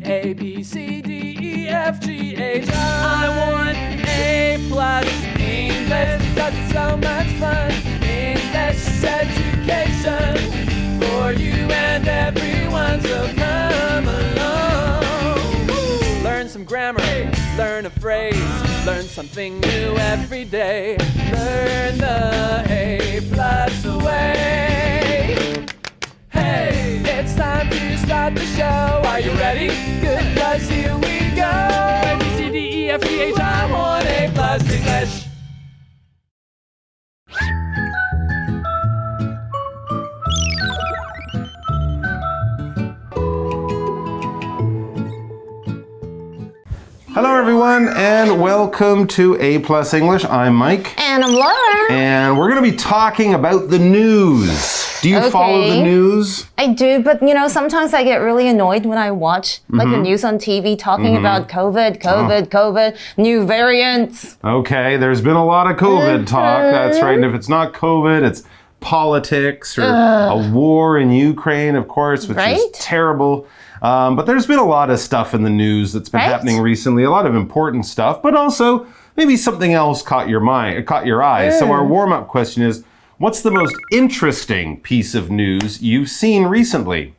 A, B, C, D, E, F, G, H, I want A+ English because it's so much fun. English education for you and everyone, so come along. Learn some grammar, learn a phrase, learn something new every day. Learn the A+ way. Hey, it's time to start the show. Are you ready? Good, 'cause here we go. A, B, C, D, E, F, G, H, I want A+ English. Hello everyone and welcome to A+ English. I'm Mike. And I'm Laura. And we're going to be talking about the news. Do you follow the news? I do, but sometimes I get really annoyed when I watch like the news on TV talking about COVID, new variants. Okay, there's been a lot of COVID talk. That's right. And if it's not COVID, it's politics or a war in Ukraine, of course, which is terrible. But there's been a lot of stuff in the news that's been happening recently, a lot of important stuff, but also maybe something else caught your eye. So our warm-up question is, what's the most interesting piece of news you've seen recently?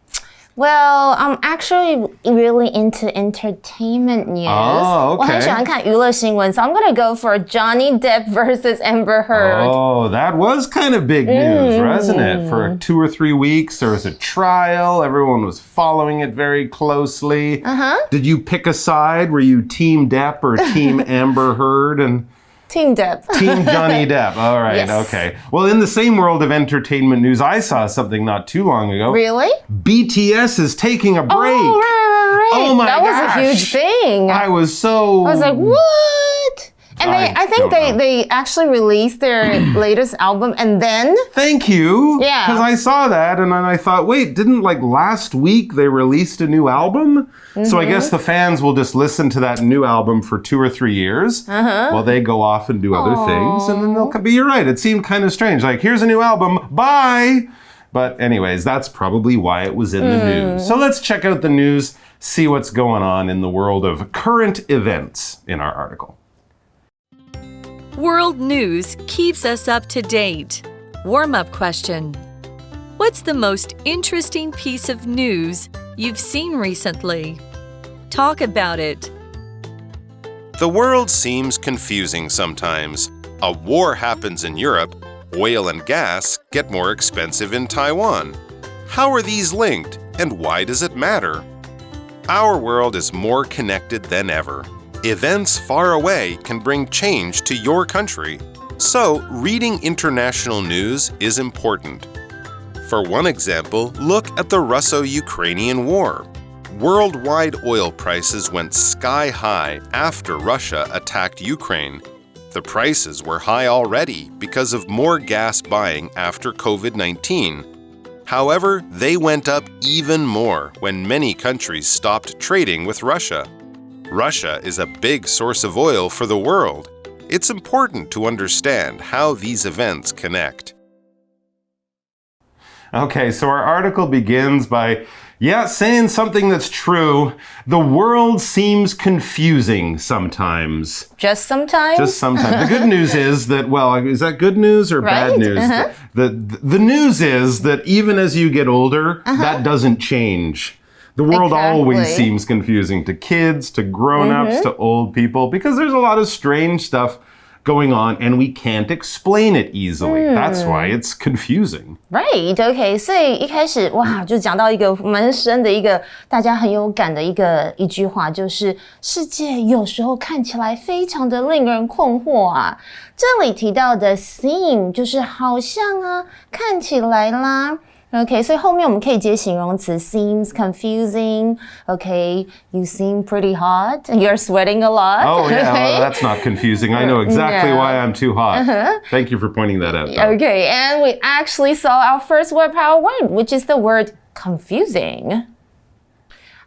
Well, I'm actually really into entertainment news. Oh, okay. 我很喜欢看娱乐新闻, so I'm going to go for Johnny Depp versus Amber Heard. Oh, that was kind of big news, wasn't it? For 2 or 3 weeks, there was a trial. Everyone was following it very closely. Did you pick a side? Were you Team Depp or Team Amber Heard? And Team Depp. Team Johnny Depp. All right, yes. Okay. Well, in the same world of entertainment news, I saw something not too long ago. Really? BTS is taking a break. Oh, right. Oh my gosh. That was a huge thing. I was like, what? And I think they actually released their latest album and then... Thank you. Yeah. Because I saw that and then I thought, wait, didn't last week they released a new album? So I guess the fans will just listen to that new album for 2 or 3 years while they go off and do other things. And then they'll come. But you're right, it seemed kind of strange. Like, here's a new album, bye! But anyways, that's probably why it was in the news. So let's check out the news, see what's going on in the world of current events in our article. World news keeps us up to date. Warm-up question. What's the most interesting piece of news you've seen recently? Talk about it. The world seems confusing sometimes. A war happens in Europe. Oil and gas get more expensive in Taiwan. How are these linked, and why does it matter? Our world is more connected than ever. Events far away can bring change to your country. So, reading international news is important. For one example, look at the Russo-Ukrainian War. Worldwide oil prices went sky high after Russia attacked Ukraine. The prices were high already because of more gas buying after COVID-19. However, they went up even more when many countries stopped trading with Russia. Russia is a big source of oil for the world. It's important to understand how these events connect. Okay, so our article begins by, saying something that's true. The world seems confusing sometimes. Just sometimes? Just sometimes. The good news is that, is that good news or bad news? The news is that even as you get older, that doesn't change. The world always seems confusing to kids, to grown-ups, to old people, because there's a lot of strange stuff going on and we can't explain it easily. That's why it's confusing. Right, okay. 所以一开始就讲到一个蛮深的一个大家很有感的一句话，就是世界有时候看起来非常的令人困惑啊。这里提到的 seem 就是好像啊，看起来啦。Okay, 所以后面我们可以接形容词 seems confusing. Okay, you seem pretty hot. You're sweating a lot. Oh, yeah, well, that's not confusing. I know exactly why I'm too hot. Thank you for pointing that out. Though. Okay, and we actually saw our first word power word, which is the word confusing.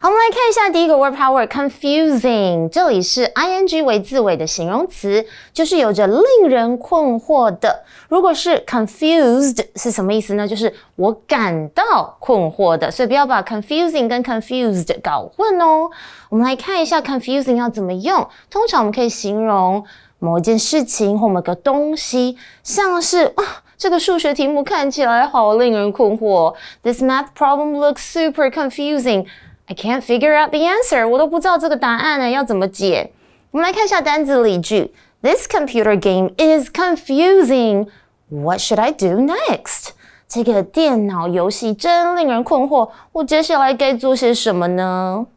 好，我们来看一下第一个 word power confusing， 这里是 ing 为字尾的形容词，就是有着令人困惑的。如果是 confused 是什么意思呢？就是我感到困惑的，所以不要把 confusing 跟 confused 搞混哦。我们来看一下 confusing 要怎么用，通常我们可以形容某一件事情或某个东西，像是这个数学题目看起来好令人困惑。This math problem looks super confusing.I can't figure out the answer. 我都不知道这个答案呢要怎么解。我们来看一下单字例句。This computer game is confusing. What should I do next? 这个电脑游戏真令人困惑。我接下来该做些什么呢？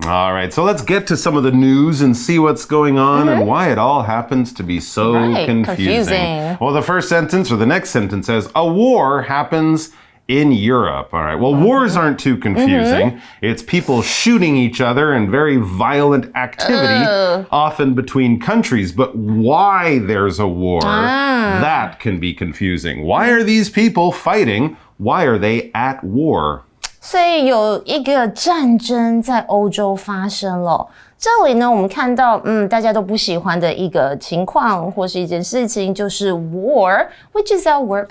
All right, so let's get to some of the news and see what's going on and why it all happens to be so confusing. Well, the first sentence or the next sentence says, a war happens in Europe. All right. Well, wars aren't too confusing. It's people shooting each other and very violent activity, often between countries. But why there's a war, that can be confusing. Why are these people fighting? Why are they at war? 所以有一个战争在欧洲发生了。这里呢，我们看到，大家都不喜欢的一个情况或是一件事情，就是 war, which is our word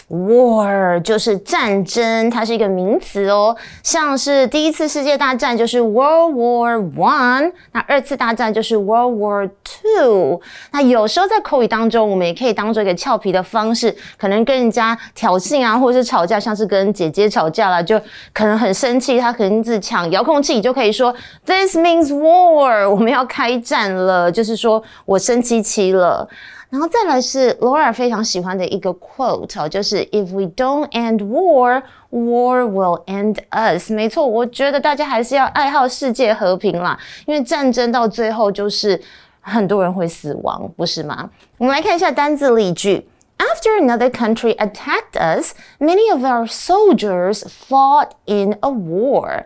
powered.War 就是战争，它是一个名词哦，像是第一次世界大战就是 World War I， 那二次大战就是 World War II。那有时候在口语当中，我们也可以当做一个俏皮的方式，可能跟人家挑衅啊，或者是吵架，像是跟姐姐吵架啦，就可能很生气，他可能一直抢遥控器，你就可以说 This means war， 我们要开战了，就是说我生气气了。然后再来是 Laura 非常喜欢的一个 quote 就是 If we don't end war, war will end us。 没错，我觉得大家还是要爱好世界和平啦，因为战争到最后就是很多人会死亡，不是吗？我们来看一下单字例句。After another country attacked us, many of our soldiers fought in a war。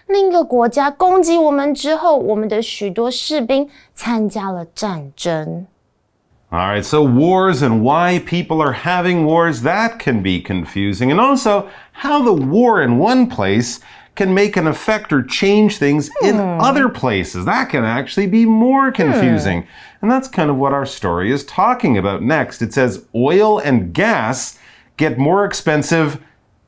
另一个国家攻击我们之后，我们的许多士兵参加了战争。All right, so wars and why people are having wars, that can be confusing. And also, how the war in one place can make an effect or change things in other places. That can actually be more confusing. And that's kind of what our story is talking about next. It says oil and gas get more expensive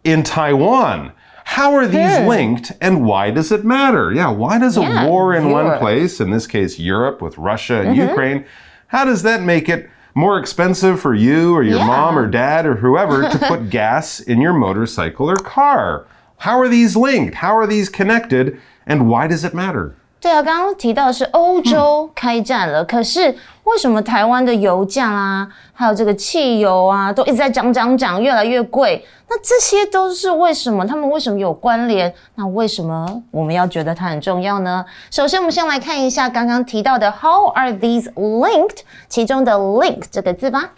in Taiwan. How are these linked and why does it matter? Yeah, why does a war in one place, in this case Europe with Russia and Ukraine, how does that make it more expensive for you or your mom or dad or whoever to put gas in your motorcycle or car? How are these linked? How are these connected? And why does it matter? 对啊，刚刚提到的是欧洲开战了，可是为什么台湾的油价啊，还有这个汽油啊，都一直在涨，越来越贵？那这些都是为什么？他们为什么有关联？那为什么我们要觉得它很重要呢？首先，我们先来看一下刚刚提到的 How are these linked？ 其中的 link 这个字吧。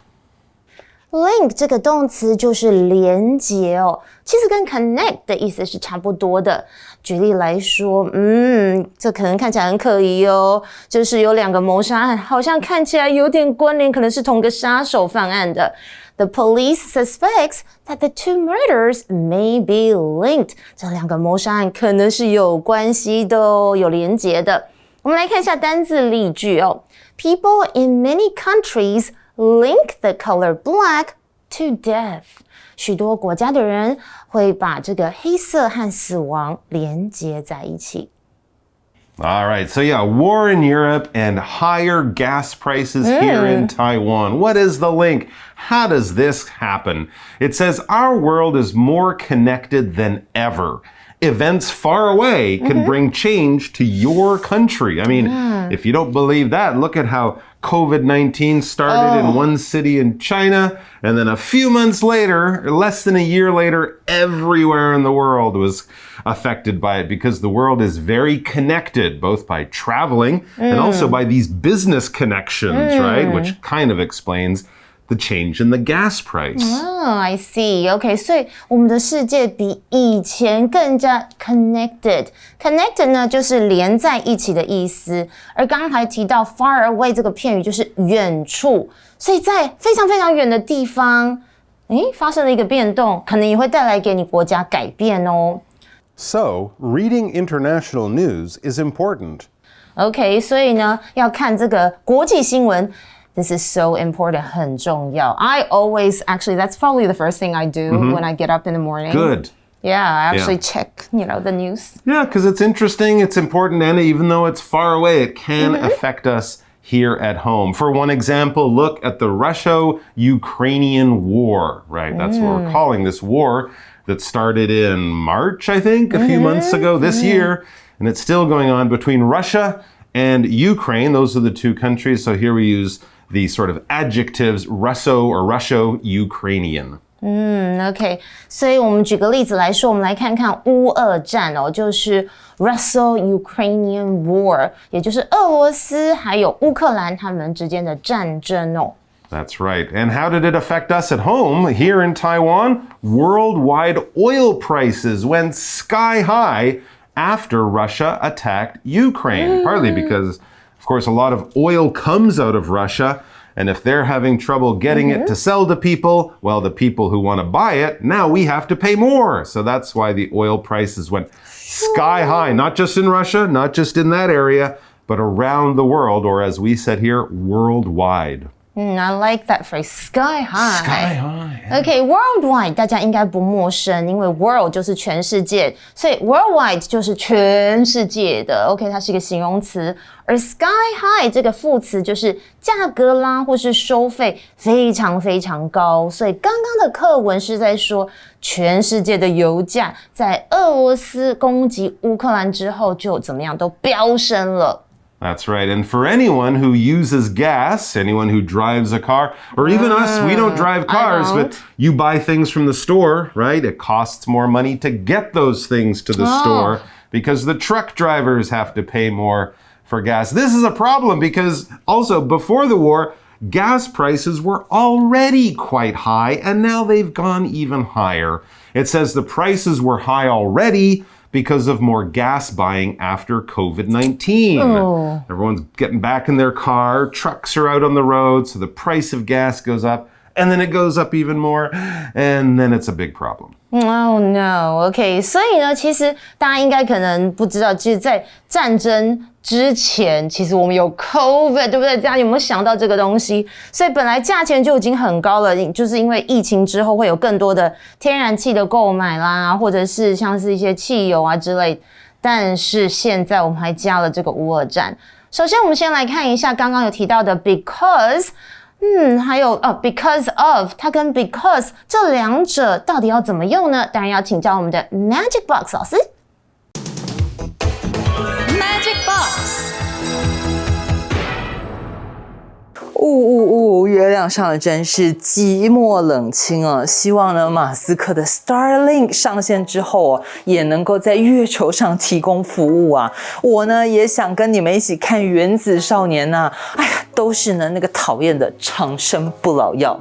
Link 这个动词就是连结哦，其实跟 connect 的意思是差不多的。举例来说，这可能看起来很可疑哦，就是有两个谋杀案，好像看起来有点关联，可能是同个杀手犯案的。The police suspects that the two murders may be linked。这两个谋杀案可能是有关系的哦，有连结的。我们来看一下单字例句哦。People in many countries link the color black to death。许多国家的人会把这个黑色和死亡连接在一起。All right, so yeah, war in Europe and higher gas prices here in Taiwan. What is the link? How does this happen? It says our world is more connected than ever. Events far away can bring change to your country. I mean, if you don't believe that, look at how COVID-19 started in one city in China, and then a few months later, less than a year later, everywhere in the world was affected by it because the world is very connected, both by traveling and also by these business connections, right? Which kind of explains the change in the gas price. I see. Okay, 所以我们的世界比以前更加 connected. Connected 呢，就是连在一起的意思。而刚刚还提到 far away 这个片语就是远处，所以在非常非常远的地方，发生了一个变动，可能也会带来给你国家改变哦。So, reading international news is important. OK， 所以呢，要看这个国际新闻。This is so important， 很重要。I always actually that's probably the first thing I do when I get up in the morning. Good. Yeah, I actually check, the news. Yeah, because it's interesting, it's important, and even though it's far away, it can affect us here at home. For one example, look at the Russia-Ukrainian war, right? That's what we're calling this war that started in March, I think, a few months ago this year, and it's still going on between Russia and Ukraine. Those are the two countries, so here we use the sort of adjectives Russo or Russo-Ukrainian. OK， 所以我们举个例子来说，我们来看看乌俄战哦，就是 Russo-Ukrainian War， 也就是俄罗斯还有乌克兰他们之间的战争哦。That's right. And how did it affect us at home here in Taiwan? Worldwide oil prices went sky high after Russia attacked Ukraine, partly because, of course, a lot of oil comes out of Russia. And if they're having trouble getting it to sell to people, well, the people who want to buy it, now we have to pay more. So that's why the oil prices went sky high, not just in Russia, not just in that area, but around the world, or as we said here, worldwide. I like that phrase, sky high. Sky high. OK, worldwide 大家应该不陌生，因为 world 就是全世界，所以 worldwide 就是全世界的。OK， 它是一个形容词，而 sky high 这个副词就是价格啦，或是收费非常非常高。所以刚刚的课文是在说，全世界的油价在俄罗斯攻击乌克兰之后就怎么样都飙升了。That's right. And for anyone who uses gas, anyone who drives a car, or even us, we don't drive cars, but you buy things from the store, right? It costs more money to get those things to the store because the truck drivers have to pay more for gas. This is a problem because also before the war, gas prices were already quite high, and now they've gone even higher. It says the prices were high already because of more gas buying after COVID-19. Everyone's getting back in their car, trucks are out on the road, so the price of gas goes up, and then it goes up even more, and then it's a big problem. Oh no, OK， 所以呢，其实大家应该可能不知道，其实在战争之前，其实我们有 COVID， 对不对？大家有没有想到这个东西？所以本来价钱就已经很高了，就是因为疫情之后会有更多的天然气的购买啦，或者是像是一些汽油啊之类。但是现在我们还加了这个乌俄战。首先，我们先来看一下刚刚有提到的 because。还有because of， 它跟 because 这两者到底要怎么用呢？当然要请教我们的 Magic Box 老师。Magic Box。月亮上的真是寂寞冷清啊！希望呢，马斯克的 Starlink 上线之后也能够在月球上提供服务啊！我呢也想跟你们一起看《原子少年》呐！哎呀，都是呢那个讨厌的长生不老药。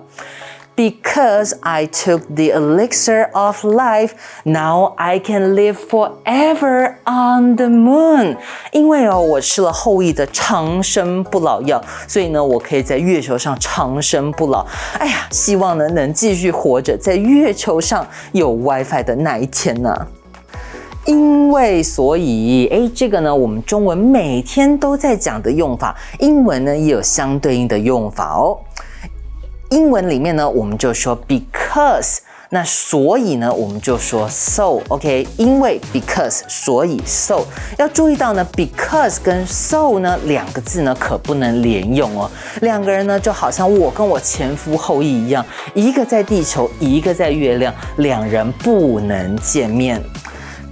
Because I took the elixir of life, now I can live forever on the moon. 因为我吃了后羿的长生不老药，所以呢，我可以在月球上长生不老。哎呀，希望呢能继续活着，在月球上有 WiFi 的那一天呢。因为所以，这个呢，我们中文每天都在讲的用法，英文呢也有相对应的用法哦。英文里面呢，我们就说 because， 那所以呢，我们就说 so。OK， 因为 because， 所以 so。要注意到呢 ，because 跟 so 呢两个字呢可不能连用哦。两个人呢就好像我跟我前夫后羿一样，一个在地球，一个在月亮，两人不能见面。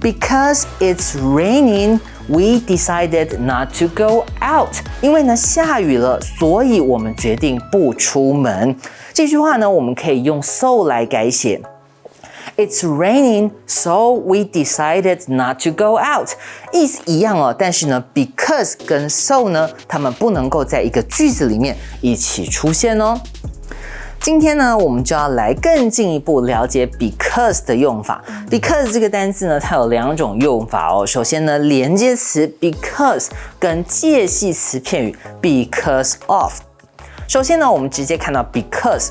Because it's raining, we decided not to go out. 因为呢下雨了，所以我们决定不出门。这句话呢，我们可以用 so 来改写。It's raining, so we decided not to go out. 意思一样哦，但是呢 because 跟 so 呢，它们不能够在一个句子里面一起出现哦。今天呢，我们就要来更进一步了解 because 的用法。because 这个单字呢，它有两种用法哦。首先呢，连接词 because 跟介系词片语 because of。首先呢，我们直接看到 because。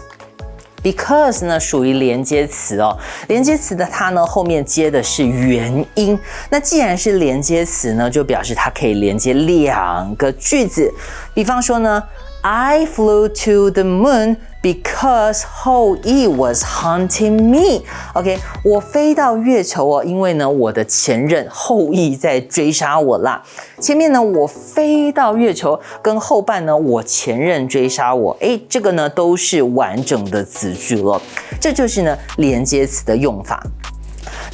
because 呢属于连接词哦，连接词的它呢后面接的是元音。那既然是连接词呢，就表示它可以连接2个句子。比方说呢 I flew to the moon because 后羿 was hunting me. OK， 我飞到月球哦，因为呢我的前任后羿在追杀我啦。前面呢我飞到月球，跟后半呢我前任追杀我，这个呢都是完整的子句了。这就是呢连接词的用法。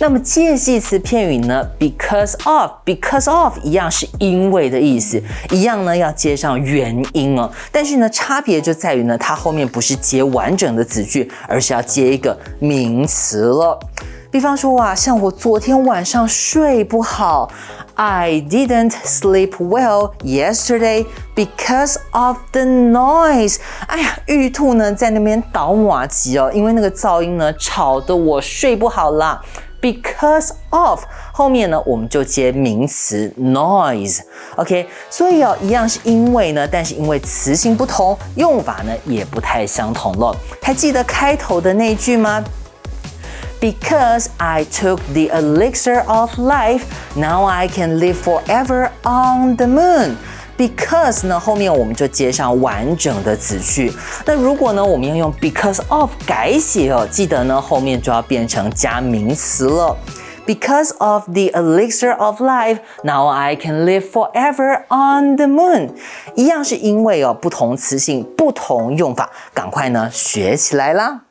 那么介系词片语呢 because of 一样是因为的意思，一样呢要接上元音哦。但是呢差别就在于呢它后面不是接完整的子句，而是要接一个名词了。比方说啊，像我昨天晚上睡不好 I didn't sleep well yesterday because of the noise. 哎呀，玉兔呢在那边捣麻糬哦，因为那个噪音呢吵得我睡不好啦。Because of 后面呢我们就接名词 noise. OK， 所以一样是因为呢，但是因为词性不同，用法呢也不太相同了。还记得开头的那句吗？Because I took the elixir of life, now I can live forever on the moon. Because 呢后面我们就接上完整的子句。那如果呢我们要用 because of 改写哦，记得呢后面就要变成加名词了。Because of the elixir of life, now I can live forever on the moon. 一样是因为不同词性，不同用法，赶快呢学起来啦。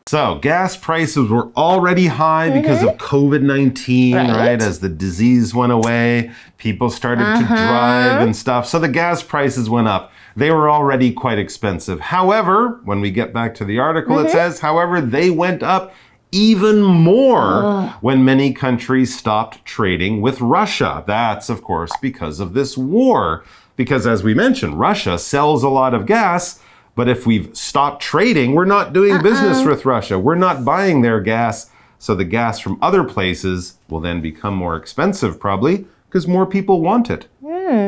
So, gas prices were already high because of COVID-19, right? As the disease went away, people started to drive and stuff. So the gas prices went up. They were already quite expensive. However, when we get back to the article, it says, however, they went up even more when many countries stopped trading with Russia. That's, of course, because of this war. Because as we mentioned, Russia sells a lot of gas.But if we've stopped trading, we're not doing business with Russia. We're not buying their gas. So the gas from other places will then become more expensive, probably, because more people want it.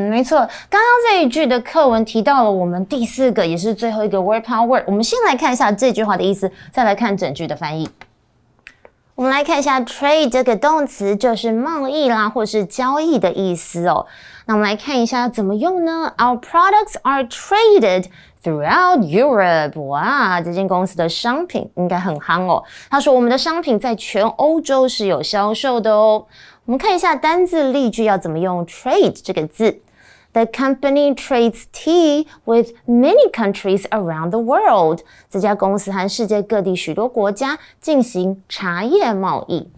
没错，刚刚这一句的课文提到了我们第4个也是最后一个 word power。我们先来看一下这句话的意思，再来看整句的翻译。我们来看一下 trade 这个动词就是贸易啦，或是交易的意思哦。那我们来看一下怎么用呢？ Our products are traded throughout Europe. 哇，这间公司的商品应该很夯哦。他说我们的商品在全欧洲是有销售的哦。我们看一下单字例句要怎么用 trade 这个字。The company trades tea with many countries around the world. 这家公司和世界各地许多国家进行茶叶贸易。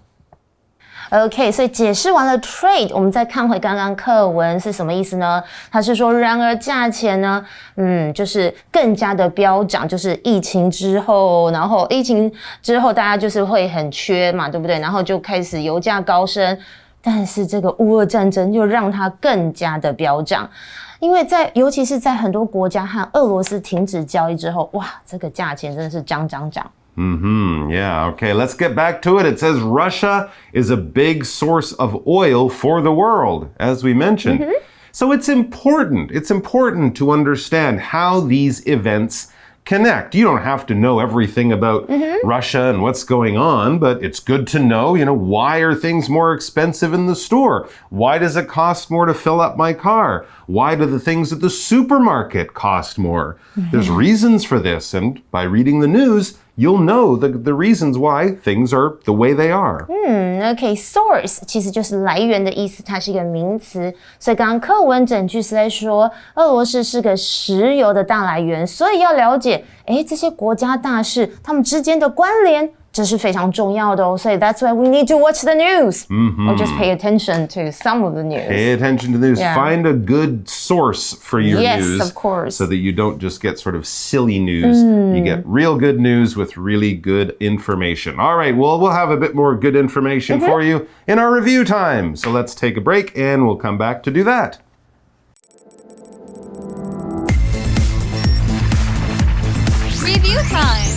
OK， 所以解释完了 trade， 我们再看回刚刚课文是什么意思呢？它是说，然而价钱呢，就是更加的飙涨，就是疫情之后，然后疫情之后大家就是会很缺嘛，对不对？然后就开始油价高升。但是这个乌俄战争又让它更加的飙涨，因为尤其是在很多国家和俄罗斯停止交易之后，哇，这个价钱真的是涨。Yeah, okay, let's get back to it. It says Russia is a big source of oil for the world, as we mentioned. So it's important to understand how these events connect. You don't have to know everything about Russia and what's going on, but it's good to know, why are things more expensive in the store? Why does it cost more to fill up my car? Why do the things at the supermarket cost more? There's reasons for this, and by reading the news, you'll know the reasons why things are the way they are. OK, source 其实就是来源的意思，它是一个名词。所以刚刚课文整句是在说，俄罗斯是个石油的大来源，所以要了解，这些国家大事，它们之间的关联。这是非常重要的哦，所以 that's why we need to watch the news. Or just pay attention to some of the news. Pay attention to the news. Yeah. Find a good source for your news. Yes, of course. So that you don't just get sort of silly news. You get real good news with really good information. All right, well, we'll have a bit more good information for you in our review time. So let's take a break and we'll come back to do that. Review time.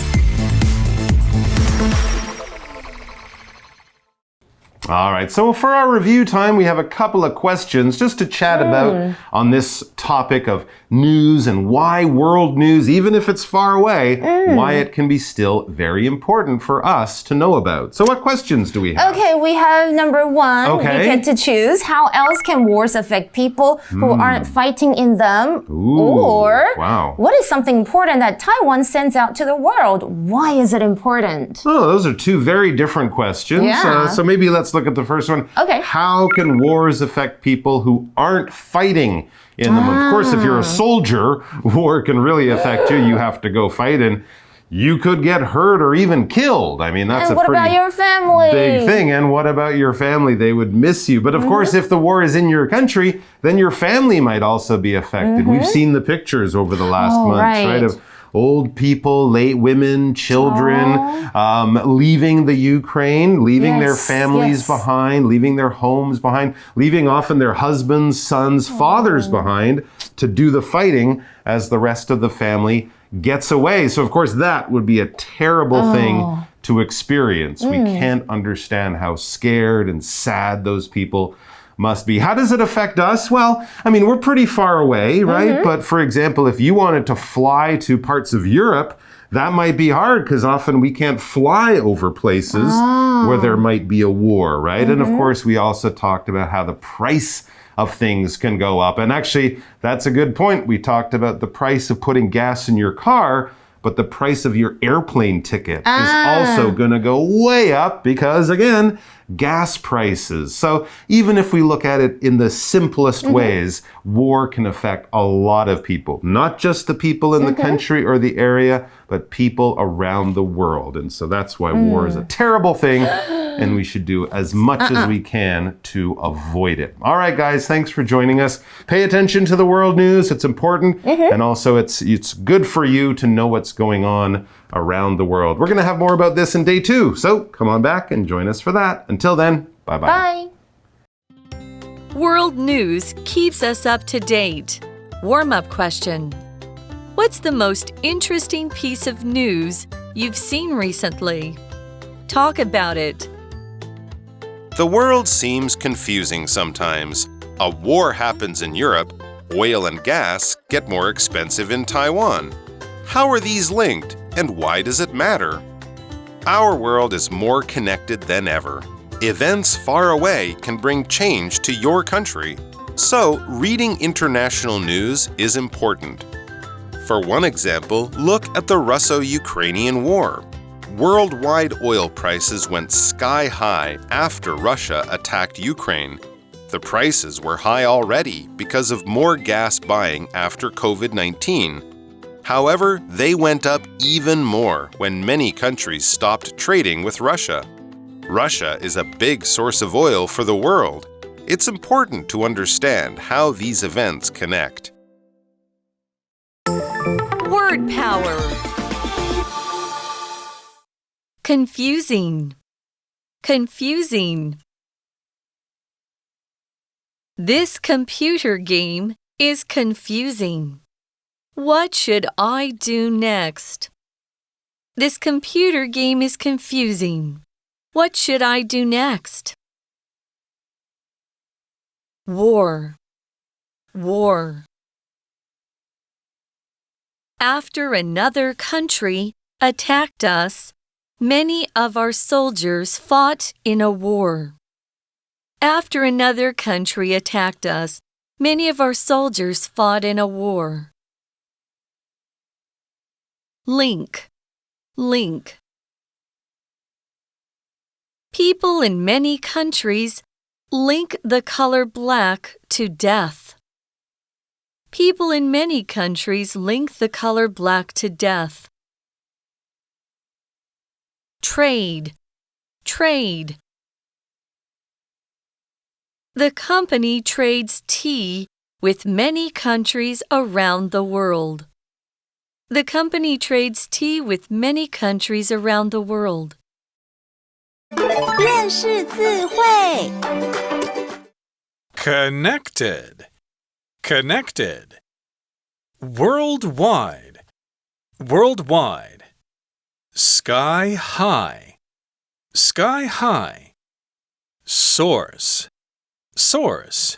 All right, so for our review time, we have a couple of questions just to chat about on this topic of news and why world news, even if it's far away, why it can be still very important for us to know about. So what questions do we have? Okay, we have number 1. Okay. You get to choose. How else can wars affect people who aren't fighting in them? Ooh, Or wow. what is something important that Taiwan sends out to the world? Why is it important? Oh, those are two very different questions. Yeah. So maybe let's look at the first one. Okay. How can wars affect people who aren't fighting in them? Of course, if you're a soldier, war can really affect you. You have to go fight and you could get hurt or even killed. I mean, that's And a what pretty about your family? big thing. And what about your family? They would miss you. But of course, if the war is in your country, then your family might also be affected. We've seen the pictures over the last months, right? Of old people, late women, children, leaving the Ukraine, leaving their families behind, leaving their homes behind, leaving often their husbands, sons, fathers behind to do the fighting as the rest of the family gets away. So of course that would be a terrible thing to experience. We can't understand how scared and sad those people must be. How does it affect us? Well, I mean, we're pretty far away, right? But for example, if you wanted to fly to parts of Europe, that might be hard because often we can't fly over places where there might be a war, right? And of course, we also talked about how the price of things can go up. And actually, that's a good point. We talked about the price of putting gas in your car, but the price of your airplane ticket is also going to go way up because, again, gas prices. So even if we look at it in the simplest ways, war can affect a lot of people, not just the people in the country or the area, but people around the world. And so that's why war is a terrible thing, and we should do as much as we can to avoid it. All right, guys, thanks for joining us. Pay attention to the world news. It's important. And also it's good for you to know what's going on around the world. We're going to have more about this in day 2. So come on back and join us for that. Until then, bye-bye. Bye. World news keeps us up to date. Warm-up question. What's the most interesting piece of news you've seen recently? Talk about it. The world seems confusing sometimes. A war happens in Europe, oil and gas get more expensive in Taiwan. How are these linked, and why does it matter? Our world is more connected than ever. Events far away can bring change to your country. So, reading international news is important. For one example, look at the Russo-Ukrainian War. Worldwide oil prices went sky high after Russia attacked Ukraine. The prices were high already because of more gas buying after COVID-19. However, they went up even more when many countries stopped trading with Russia. Russia is a big source of oil for the world. It's important to understand how these events connect. Word power. Confusing. Confusing. This computer game is confusing. What should I do next? This computer game is confusing. What should I do next? War. War. After another country attacked us, many of our soldiers fought in a war. After another country attacked us, many of our soldiers fought in a war. Link. Link. People in many countries link the color black to death. People in many countries link the color black to death. Trade. Trade. The company trades tea with many countries around the world. The company trades tea with many countries around the world. 认识字汇 Connected. Connected. Worldwide. Worldwide. Sky high. Sky high. Source. Source.